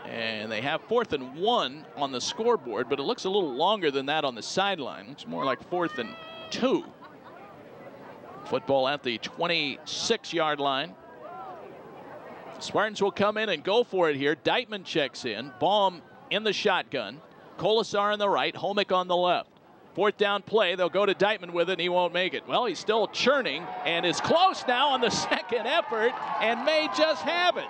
and they have 4th and 1 on the scoreboard, but it looks a little longer than that on the sideline. It's more like 4th and 2. Football at the 26-yard line. Spartans will come in and go for it here. Deitman checks in. Baum in the shotgun. Colasar on the right. Homick on the left. Fourth down play, they'll go to Deitman with it, and he won't make it. Well, he's still churning and is close now on the second effort and may just have it.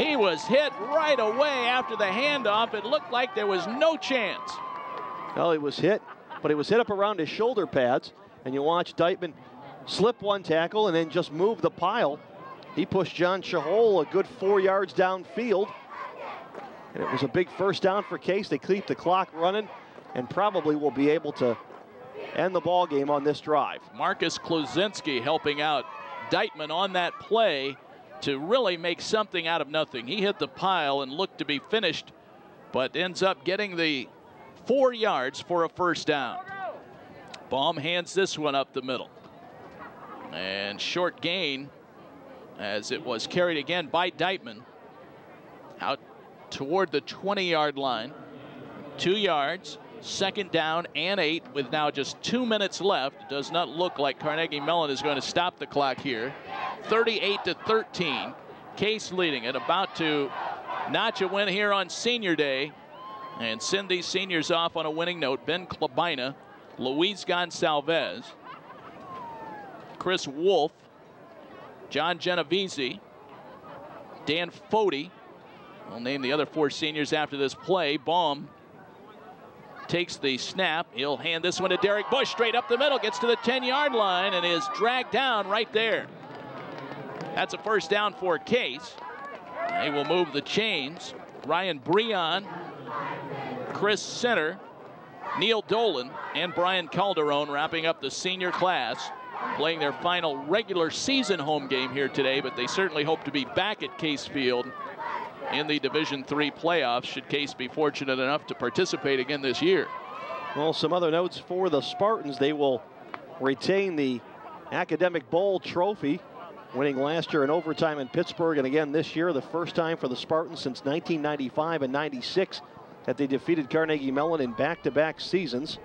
He was hit right away after the handoff. It looked like there was no chance. Well, he was hit, but he was hit up around his shoulder pads, and you watch Deitman slip one tackle and then just move the pile. He pushed John Chahol a good 4 yards downfield, and it was a big first down for Case. They keep the clock running and probably will be able to end the ball game on this drive. Marcus Klosinski helping out Deitman on that play to really make something out of nothing. He hit the pile and looked to be finished, but ends up getting the 4 yards for a first down. Baum hands this one up the middle. And short gain as it was carried again by Deitman out toward the 20-yard line. 2 yards, second down and 8 with now just 2 minutes left. It does not look like Carnegie Mellon is going to stop the clock here. 38-13. Case leading it, about to notch a win here on senior day and send these seniors off on a winning note. Ben Klabina, Luis Gonsalves, Chris Wolf, John Genovese, Dan Fody. I'll name the other 4 seniors after this play. Baum takes the snap. He'll hand this one to Derek Bush straight up the middle, gets to the 10-yard line and is dragged down right there. That's a first down for Case. They will move the chains. Ryan Breon, Chris Center, Neil Dolan, and Brian Calderon wrapping up the senior class, playing their final regular season home game here today, but they certainly hope to be back at Case Field in the Division III playoffs should Case be fortunate enough to participate again this year. Well, some other notes for the Spartans. They will retain the Academic Bowl trophy, winning last year in overtime in Pittsburgh, and again this year, the first time for the Spartans since 1995 and 96 that they defeated Carnegie Mellon in back-to-back seasons.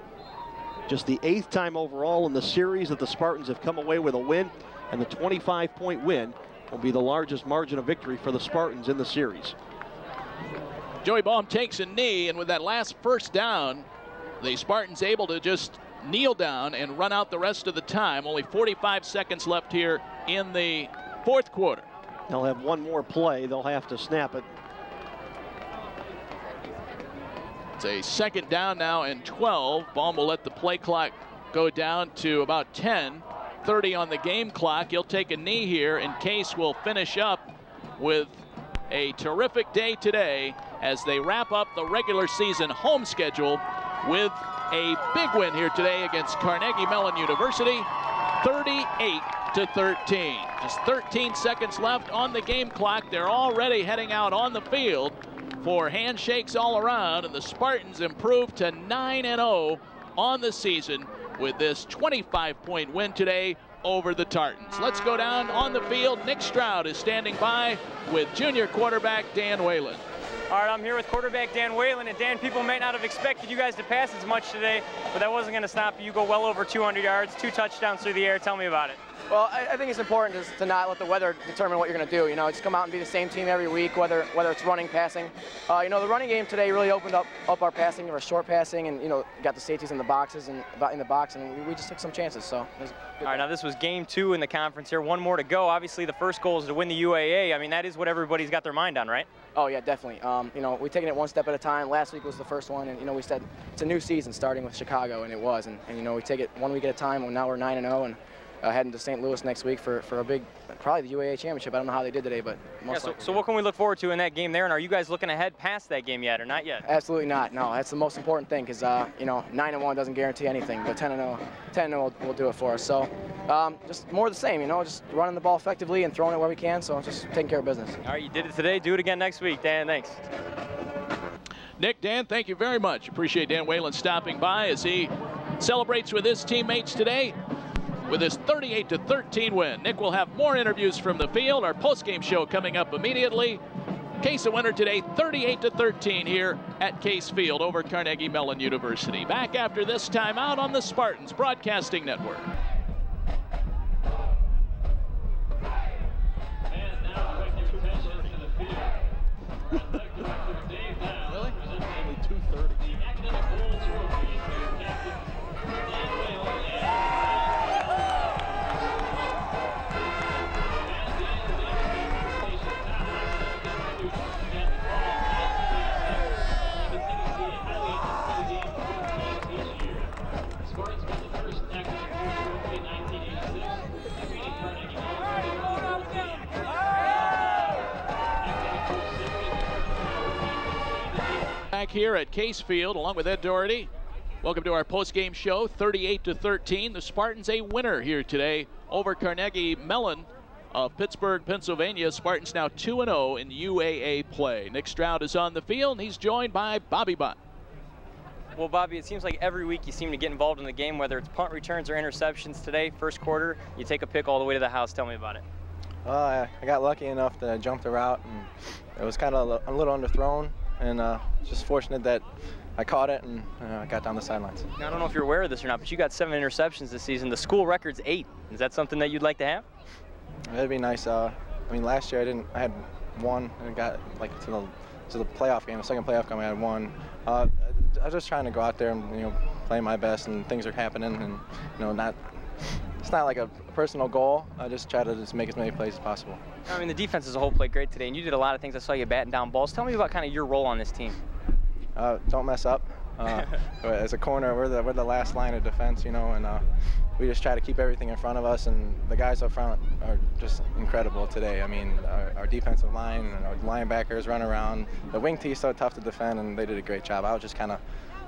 Just the 8th time overall in the series that the Spartans have come away with a win, and the 25-point win will be the largest margin of victory for the Spartans in the series. Joey Baum takes a knee, and with that last first down, the Spartans able to just kneel down and run out the rest of the time. Only 45 seconds left here in the fourth quarter. They'll have one more play. They'll have to snap it. It's a second down now and 12. Baum will let the play clock go down to about 10. 30 on the game clock. He'll take a knee here, and Case will finish up with a terrific day today as they wrap up the regular season home schedule with a big win here today against Carnegie Mellon University, 38-13. Just 13 seconds left on the game clock. They're already heading out on the field for handshakes all around, and the Spartans improved to 9-0 on the season with this 25-point win today over the Tartans. Let's go down on the field. Nick Stroud is standing by with junior quarterback Dan Whalen. All right, I'm here with quarterback Dan Whalen, and Dan, people may not have expected you guys to pass as much today, but that wasn't going to stop you. You go well over 200 yards, 2 touchdowns through the air. Tell me about it. Well, I think it's important to not let the weather determine what you're going to do. You know, just come out and be the same team every week, whether it's running, passing. You know, the running game today really opened up our passing, our short passing, and, you know, got the safeties in the boxes and in the box, and we just took some chances. So it was good. All right, now this was game 2 in the conference here. One more to go. Obviously, the first goal is to win the UAA. I mean, that is what everybody's got their mind on, right? Oh, yeah, definitely. You know, we're taking it one step at a time. Last week was the first one, and, you know, we said it's a new season starting with Chicago, and it was. And you know, we take it 1 week at a time, and now we're 9-0, and heading to St. Louis next week for a big, probably the UAA championship. I don't know how they did today, but most likely. So what can we look forward to in that game there, and are you guys looking ahead past that game yet, or not yet? Absolutely not. No, that's the most important thing, because you know, 9-1 doesn't guarantee anything, but 10-0 will do it for us. So just more of the same, you know, just running the ball effectively and throwing it where we can, so just taking care of business. All right, you did it today. Do it again next week. Dan, thanks. Nick, Dan, thank you very much. Appreciate Dan Whalen stopping by as he celebrates with his teammates today with his 38-13 win. Nick will have more interviews from the field. Our post-game show coming up immediately. Case a winner today, 38-13 here at Case Field over Carnegie Mellon University. Back after this timeout on the Spartans Broadcasting Network. Really? Only 2:30. back here at Case Field along with Ed Doherty. Welcome to our post-game show. 38-13. The Spartans a winner here today over Carnegie Mellon of Pittsburgh, Pennsylvania. Spartans now 2-0 in UAA play. Nick Stroud is on the field, and he's joined by Bobby Butt. Well, Bobby, it seems like every week you seem to get involved in the game, whether it's punt returns or interceptions. Today, first quarter, you take a pick all the way to the house. Tell me about it. I got lucky enough to jump the route, and it was kind of a little underthrown, and just fortunate that I caught it and got down the sidelines. Now, I don't know if you're aware of this or not, but you got 7 interceptions this season. The school record's 8. Is that something that you'd like to have? It'd be nice. I mean, last year I had 1 and got like to the playoff game, the second playoff game I had 1. I was just trying to go out there and play my best, and things are happening, and it's not like a personal goal. I just try to make as many plays as possible. I mean, the defense as a whole played great today, and you did a lot of things. I saw you batting down balls. Tell me about kind of your role on this team. Don't mess up. As a corner, we're the last line of defense, and we just try to keep everything in front of us, and the guys up front are just incredible today. I mean, our defensive line and our linebackers run around. The wing T is so tough to defend, and they did a great job. I was just kind of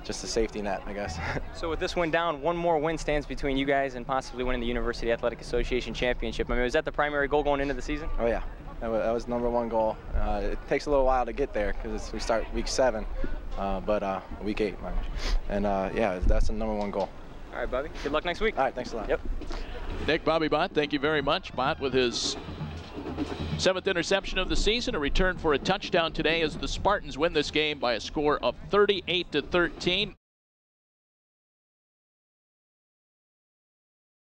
a safety net, I guess. So with this win down, 1 more win stands between you guys and possibly winning the University Athletic Association championship. I mean, was that the primary goal going into the season? Oh yeah, that was #1 goal. It takes a little while to get there because we start week 7, but week 8, and yeah, that's the #1 goal. All right, Bobby. Good luck next week. All right, thanks a lot. Yep. Nick, Bobby Bott, thank you very much. Bott with his 7th interception of the season, a return for a touchdown today as the Spartans win this game by a score of 38-13.